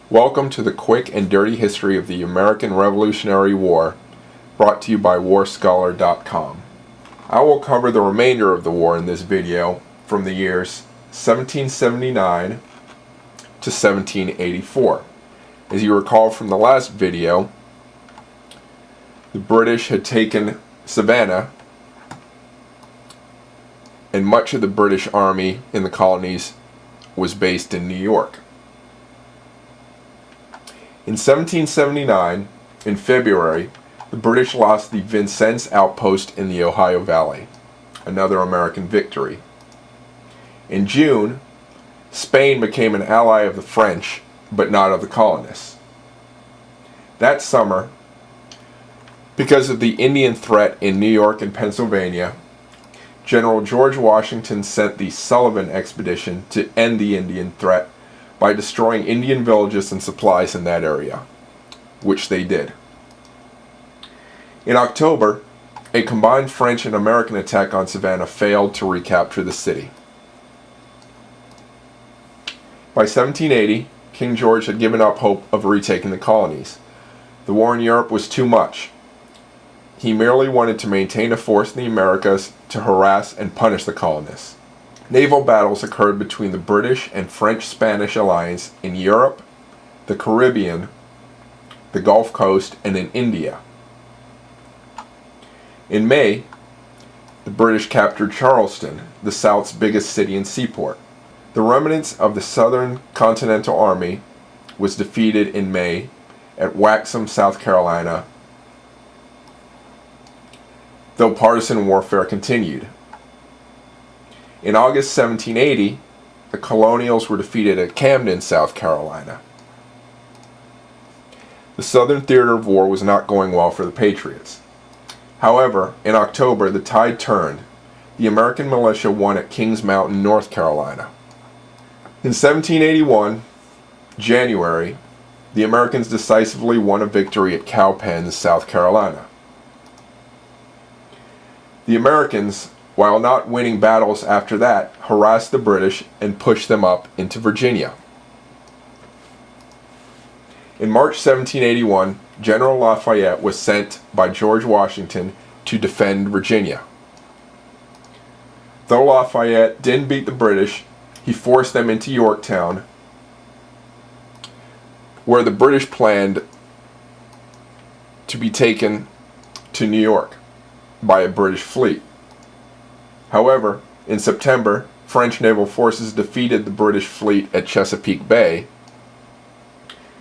Welcome to the quick and dirty history of the American Revolutionary War, brought to you by warscholar.com. I will cover the remainder of the war in this video from the years 1779 to 1784. As you recall from the last video, the British had taken Savannah, and much of the British Army in the colonies was based in New York. In 1779, in February, the British lost the Vincennes outpost in the Ohio Valley, another American victory. In June, Spain became an ally of the French, but not of the colonists. That summer, because of the Indian threat in New York and Pennsylvania, General George Washington sent the Sullivan expedition to end the Indian threat by destroying Indian villages and supplies in that area, which they did. In October, a combined French and American attack on Savannah failed to recapture the city. By 1780, King George had given up hope of retaking the colonies. The war in Europe was too much. He merely wanted to maintain a force in the Americas to harass and punish the colonists. Naval battles occurred between the British and French-Spanish alliance in Europe, the Caribbean, the Gulf Coast, and in India. In May, the British captured Charleston, the South's biggest city and seaport. The remnants of the Southern Continental Army was defeated in May at Waxham, South Carolina, though partisan warfare continued. In August 1780, the Colonials were defeated at Camden, South Carolina. The Southern theater of war was not going well for the Patriots. However, in October, the tide turned. The American militia won at Kings Mountain, North Carolina. In 1781, January, the Americans decisively won a victory at Cowpens, South Carolina. The Americans, while not winning battles after that, harassed the British and pushed them up into Virginia. In March 1781, General Lafayette was sent by George Washington to defend Virginia. Though Lafayette didn't beat the British, he forced them into Yorktown, where the British planned to be taken to New York by a British fleet. However, in September, French naval forces defeated the British fleet at Chesapeake Bay,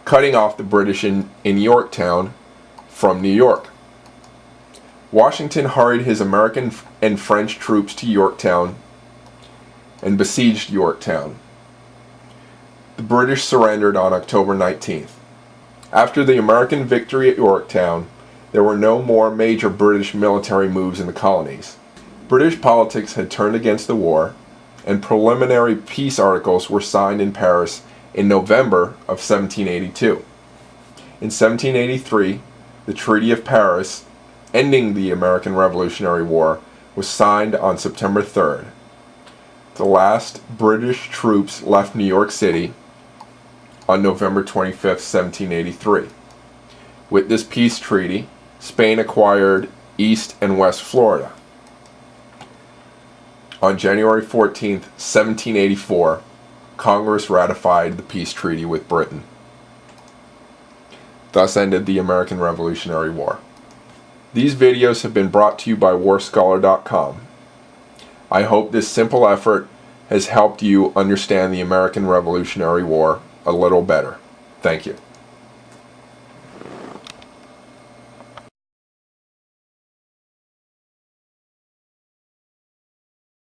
cutting off the British in Yorktown from New York. Washington hurried his American and French troops to Yorktown and besieged Yorktown. The British surrendered on October 19th. After the American victory at Yorktown, there were no more major British military moves in the colonies. British politics had turned against the war, and preliminary peace articles were signed in Paris in November of 1782. In 1783, the Treaty of Paris, ending the American Revolutionary War, was signed on September 3rd. The last British troops left New York City on November 25th, 1783. With this peace treaty, Spain acquired East and West Florida. On January 14, 1784, Congress ratified the peace treaty with Britain. Thus ended the American Revolutionary War. These videos have been brought to you by warscholar.com. I hope this simple effort has helped you understand the American Revolutionary War a little better. Thank you.